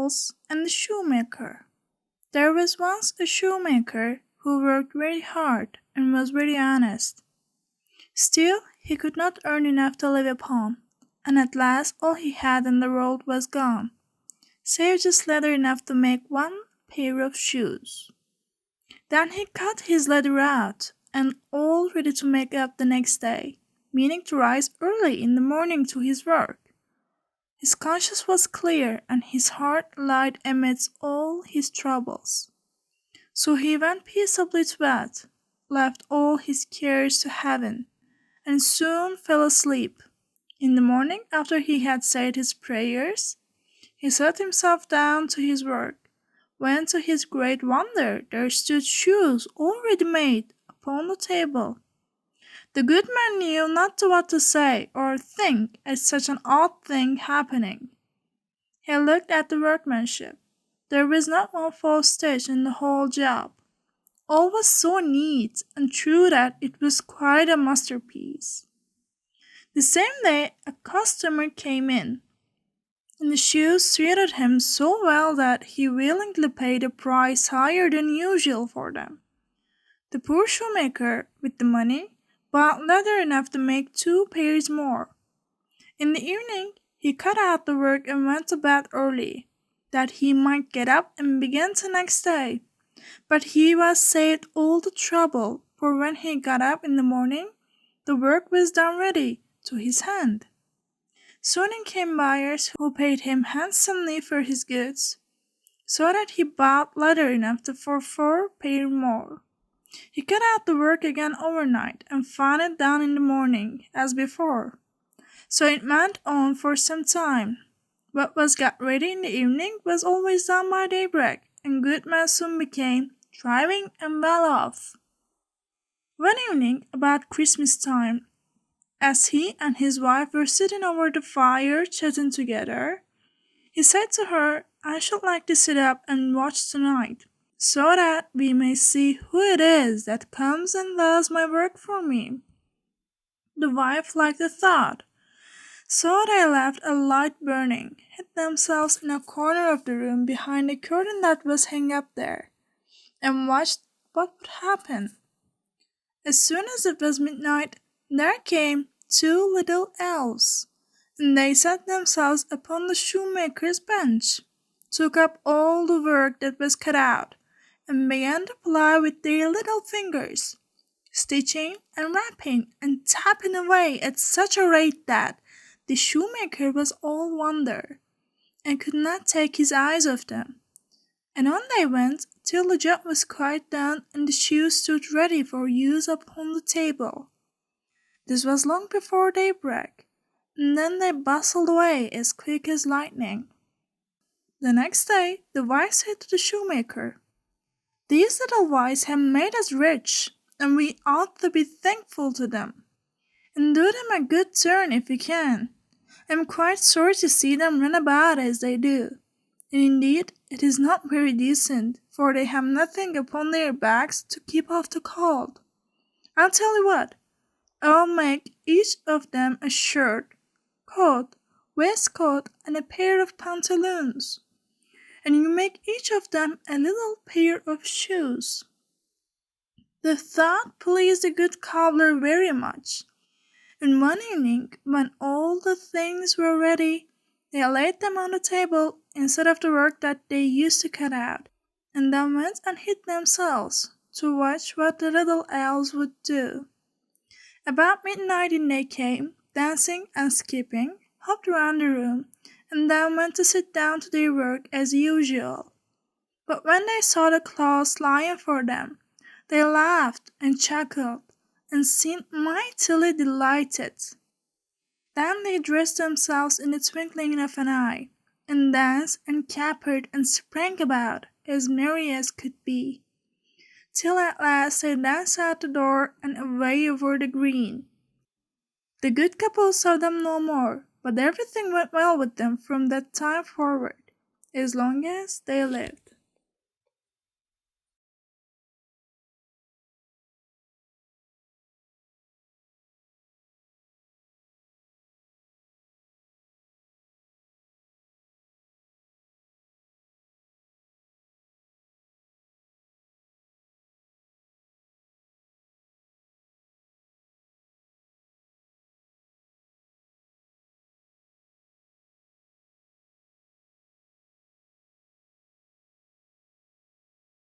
Elves and the Shoemaker. There was once a shoemaker who worked very hard and was very honest. Still, he could not earn enough to live upon, and at last all he had in the world was gone, save just leather enough to make one pair of shoes. Then he cut his leather out, and all ready to make up the next day, meaning to rise early in the morning to his work. His conscience was clear, and his heart light amidst all his troubles. So he went peaceably to bed, left all his cares to heaven, and soon fell asleep. In the morning, after he had said his prayers, he sat himself down to his work, when to his great wonder there stood shoes already made upon the table. The good man knew not what to say or think at such an odd thing happening. He looked at the workmanship. There was not one false stitch in the whole job. All was so neat and true that it was quite a masterpiece. The same day a customer came in, and the shoes suited him so well that he willingly paid a price higher than usual for them. The poor shoemaker, with the money, bought leather enough to make 2 pairs more. In the evening he cut out the work and went to bed early, that he might get up and begin the next day. But he was saved all the trouble, for when he got up in the morning, the work was done ready to his hand. Soon came buyers who paid him handsomely for his goods, so that he bought leather enough for 4 pair more. He cut out the work again overnight and found it done in the morning, as before. So it went on for some time. What was got ready in the evening was always done by daybreak, and Goodman soon became thriving and well off. One evening, about Christmas time, as he and his wife were sitting over the fire chatting together, he said to her, "I should like to sit up and watch tonight, so that we may see who it is that comes and does my work for me." The wife liked the thought, so they left a light burning, hid themselves in a corner of the room behind a curtain that was hung up there, and watched what would happen. As soon as it was midnight, there came 2 little elves, and they set themselves upon the shoemaker's bench, took up all the work that was cut out, and began to ply with their little fingers, stitching and wrapping and tapping away at such a rate that the shoemaker was all wonder, and could not take his eyes off them. And on they went till the job was quite done and the shoes stood ready for use upon the table. This was long before daybreak, and then they bustled away as quick as lightning. The next day the wife said to the shoemaker, "These little boys have made us rich, and we ought to be thankful to them, and do them a good turn if we can. I am quite sorry to see them run about as they do, and indeed it is not very decent, for they have nothing upon their backs to keep off the cold. I'll tell you what, I'll make each of them a shirt, coat, waistcoat, and a pair of pantaloons, and you make each of them a little pair of shoes." The thought pleased the good cobbler very much, and one evening, when all the things were ready, they laid them on the table instead of the work that they used to cut out, and then went and hid themselves to watch what the little elves would do. About midnight in they came, dancing and skipping, hopped round the room, and then went to sit down to their work as usual. But when they saw the clothes lying for them, they laughed and chuckled, and seemed mightily delighted. Then they dressed themselves in the twinkling of an eye, and danced and capered and sprang about as merry as could be, till at last they danced out the door and away over the green. The good couple saw them no more, but everything went well with them from that time forward, as long as they lived.